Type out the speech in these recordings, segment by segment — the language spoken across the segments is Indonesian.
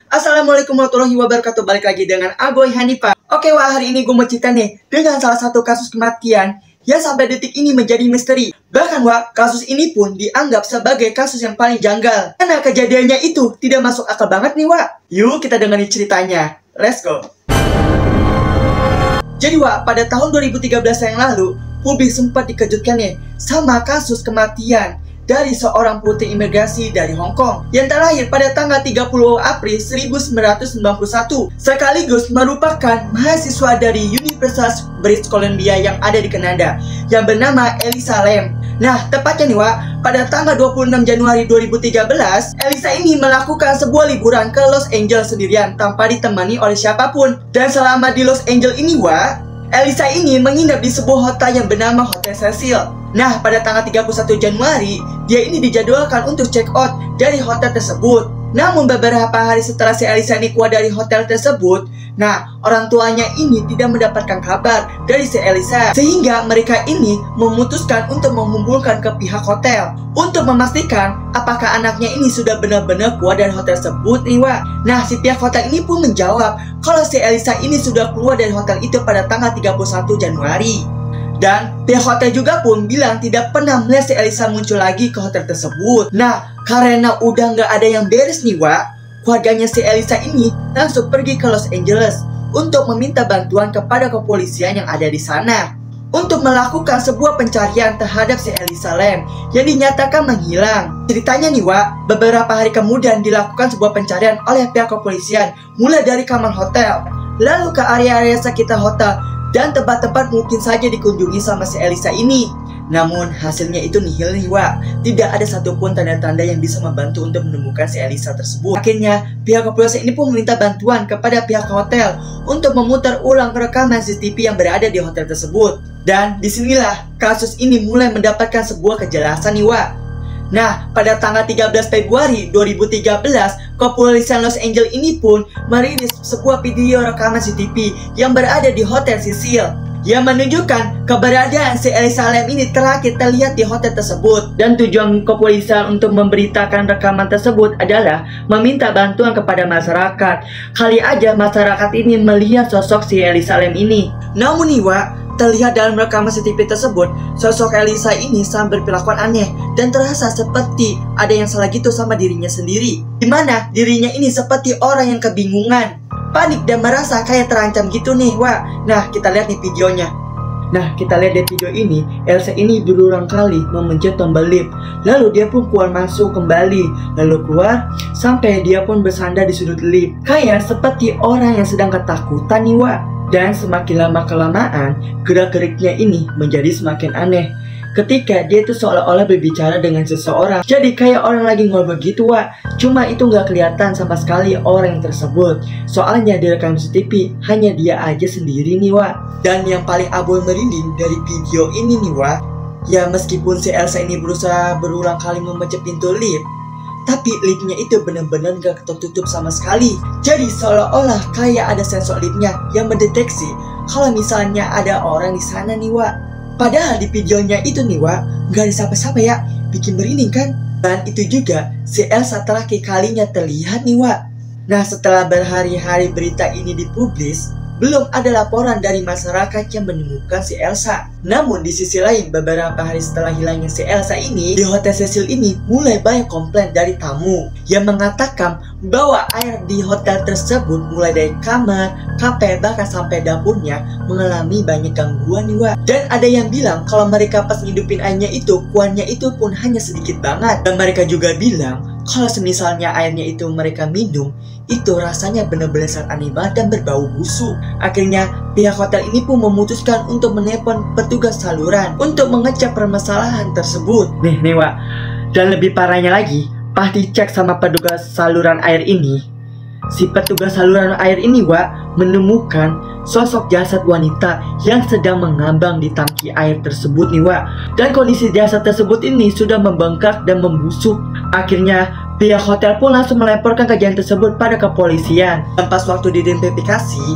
Assalamualaikum warahmatullahi wabarakatuh. Balik lagi dengan Aboy Hanifa. Oke wah, hari ini gue mau cerita nih dengan salah satu kasus kematian yang sampai detik ini menjadi misteri. Bahkan wah, kasus ini pun dianggap sebagai kasus yang paling janggal karena kejadiannya itu tidak masuk akal banget nih wah. Yuk kita dengerin ceritanya. Let's go. Jadi wah, pada tahun 2013 yang lalu, publik sempat dikejutkan nih sama kasus kematian dari seorang putri imigrasi dari Hong Kong yang terlahir pada tanggal 30 April 1991 sekaligus merupakan mahasiswa dari Universitas British Columbia yang ada di Kanada yang bernama Elisa Lam. Nah, tepatnya nih Wak, pada tanggal 26 Januari 2013, Elisa ini melakukan sebuah liburan ke Los Angeles sendirian tanpa ditemani oleh siapapun. Dan selama di Los Angeles ini Wak, Elisa ini menginap di sebuah hotel yang bernama Hotel Cecil. Nah, pada tanggal 31 Januari, dia ini dijadwalkan untuk check out dari hotel tersebut. Namun beberapa hari setelah si Elisa ini keluar dari hotel tersebut, nah, orang tuanya ini tidak mendapatkan kabar dari si Elisa. Sehingga mereka ini memutuskan untuk menghubungkan ke pihak hotel untuk memastikan apakah anaknya ini sudah benar-benar keluar dari hotel tersebut nih Wak. Nah, si pihak hotel ini pun menjawab kalau si Elisa ini sudah keluar dari hotel itu pada tanggal 31 Januari. Dan pihak hotel juga pun bilang tidak pernah melihat si Elisa muncul lagi ke hotel tersebut. Nah, karena udah nggak ada yang beres nih Wak, keluarganya si Elisa ini langsung pergi ke Los Angeles untuk meminta bantuan kepada kepolisian yang ada di sana untuk melakukan sebuah pencarian terhadap si Elisa Lam yang dinyatakan menghilang. Ceritanya nih Wak, beberapa hari kemudian dilakukan sebuah pencarian oleh pihak kepolisian mulai dari kamar hotel, lalu ke area-area sekitar hotel, dan tempat-tempat mungkin saja dikunjungi sama si Elisa ini. Namun hasilnya itu nihil nih Wak. Tidak ada satupun tanda-tanda yang bisa membantu untuk menemukan si Elisa tersebut. Akhirnya pihak kepolisian ini pun meminta bantuan kepada pihak hotel untuk memutar ulang rekaman CCTV yang berada di hotel tersebut. Dan disinilah kasus ini mulai mendapatkan sebuah kejelasan nih Wak. Nah, pada tanggal 13 Februari 2013, kepolisian Los Angeles ini pun merilis sebuah video rekaman CCTV yang berada di Hotel Cecil yang menunjukkan keberadaan si Elisa Lam ini terakhir terlihat di hotel tersebut. Dan tujuan kepolisian untuk memberitakan rekaman tersebut adalah meminta bantuan kepada masyarakat. Kali aja masyarakat ini melihat sosok si Elisa Lam ini. Namun nih Wak, terlihat dalam rekaman CCTV tersebut, sosok Elisa ini sangat berperilakuan aneh dan terasa seperti ada yang salah gitu sama dirinya sendiri. Dimana dirinya ini seperti orang yang kebingungan, panik dan merasa kayak terancam gitu nih Wak. Nah, kita lihat nih videonya. Nah, kita lihat di video ini, Elsa ini berulang kali memencet tombol lift. Lalu dia pun keluar masuk kembali, lalu keluar sampai dia pun bersandar di sudut lift, kayak seperti orang yang sedang ketakutan nih Wak. Dan semakin lama kelamaan, gerak-geriknya ini menjadi semakin aneh ketika dia itu seolah-olah berbicara dengan seseorang. Jadi kayak orang lagi ngobrol gitu Wak. Cuma itu nggak kelihatan sama sekali orang yang tersebut. Soalnya di rekam CCTV hanya dia aja sendiri nih Wak. Dan yang paling Aboy merinding dari video ini nih Wak, ya meskipun si Elsa ini berusaha berulang kali memencet pintu lift, tapi liftnya itu benar-benar gak tertutup sama sekali. Jadi seolah-olah kayak ada sensor liftnya yang mendeteksi kalau misalnya ada orang di sana nih Wak. Padahal di videonya itu nih Wak, gak ada siapa-siapa ya, bikin merinding kan? Dan itu juga si Elsa terakhir kalinya terlihat nih Wak. Nah, setelah berhari-hari berita ini dipublis, belum ada laporan dari masyarakat yang menemukan si Elsa. Namun di sisi lain, beberapa hari setelah hilangnya si Elsa ini, di Hotel Cecil ini mulai banyak komplain dari tamu yang mengatakan bahwa air di hotel tersebut mulai dari kamar, kafe, bahkan sampai dapurnya mengalami banyak gangguan nih Wak. Dan ada yang bilang kalau mereka pas ngidupin airnya itu, kuahnya itu pun hanya sedikit banget. Dan mereka juga bilang kalau semisalnya airnya itu mereka minum, itu rasanya benar-benar sangat aneh banget dan berbau busuk. Akhirnya pihak hotel ini pun memutuskan untuk menelpon petugas saluran untuk mengecek permasalahan tersebut. Nih Wak, dan lebih parahnya lagi, pas dicek sama petugas saluran air ini, si petugas saluran air ini Wak menemukan sosok jasad wanita yang sedang mengambang di tangki air tersebut nih Wak. Dan kondisi jasad tersebut ini sudah membengkak dan membusuk. Akhirnya pihak hotel pun langsung melaporkan kejadian tersebut pada kepolisian. Dan pas waktu diidentifikasi,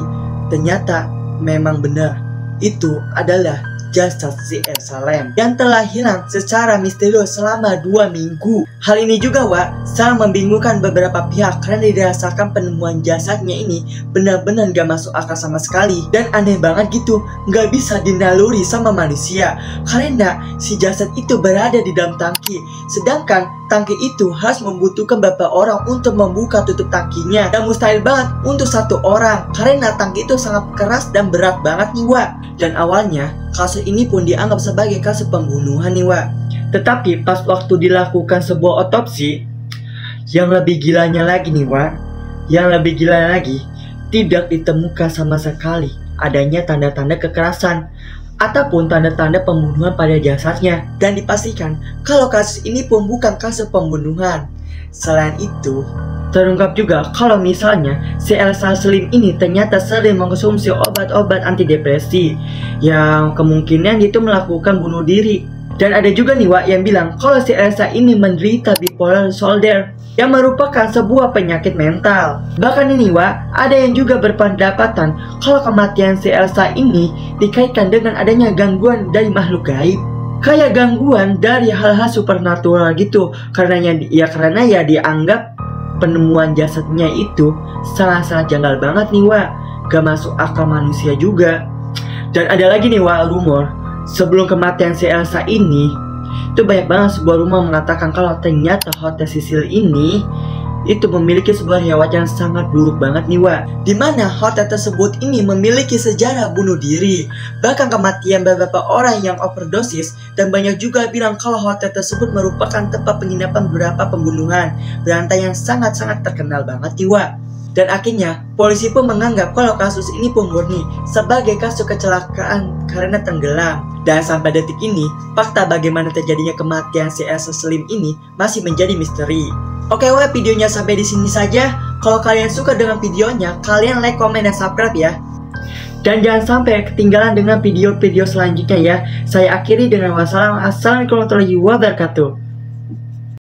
ternyata memang benar itu adalah jasad si Elsa Lam yang telah hilang secara misterius selama 2 minggu. Hal ini juga sangat membingungkan beberapa pihak karena dirasakan penemuan jasadnya ini benar-benar gak masuk akal sama sekali dan aneh banget gitu, gak bisa dinaluri sama manusia karena si jasad itu berada di dalam tangki, sedangkan tangki itu harus membutuhkan beberapa orang untuk membuka tutup tangkinya dan mustahil banget untuk 1 orang karena tangki itu sangat keras dan berat banget nih Dan awalnya kasus ini pun dianggap sebagai kasus pembunuhan nih Tetapi pas waktu dilakukan sebuah otopsi, yang lebih gilanya lagi nih yang lebih gila lagi, tidak ditemukan sama sekali adanya tanda-tanda kekerasan ataupun tanda-tanda pembunuhan pada jasadnya, dan dipastikan kalau kasus ini pun bukan kasus pembunuhan. Selain itu, terungkap juga kalau misalnya si Elsa Lam ini ternyata sering mengkonsumsi obat-obat antidepresi yang kemungkinan itu melakukan bunuh diri. Dan ada juga nih yang bilang kalau si Elsa ini menderita bipolar disorder yang merupakan sebuah penyakit mental. Bahkan ini ada yang juga berpendapatan kalau kematian si Elsa ini dikaitkan dengan adanya gangguan dari makhluk gaib, kayak gangguan dari hal-hal supernatural gitu, karena dianggap penemuan jasadnya itu sangat-sangat janggal banget nih gak masuk akal manusia juga. Dan ada lagi nih rumor sebelum kematian si Elsa ini itu banyak banget sebuah rumor mengatakan kalau ternyata Hotel Cecil ini itu memiliki sebuah riwayat yang sangat buruk banget nih dimana hotel tersebut ini memiliki sejarah bunuh diri, bahkan kematian beberapa orang yang overdosis, dan banyak juga bilang kalau hotel tersebut merupakan tempat penginapan beberapa pembunuhan berantai yang sangat-sangat terkenal banget nih Dan akhirnya polisi pun menganggap kalau kasus ini pun murni sebagai kasus kecelakaan karena tenggelam. Dan sampai detik ini, fakta bagaimana terjadinya kematian si Elsa Lam ini masih menjadi misteri. Oke videonya sampai di sini saja. Kalau kalian suka dengan videonya, kalian like, komen, dan subscribe ya. Dan jangan sampai ketinggalan dengan video-video selanjutnya ya. Saya akhiri dengan wassalamualaikum warahmatullahi wabarakatuh.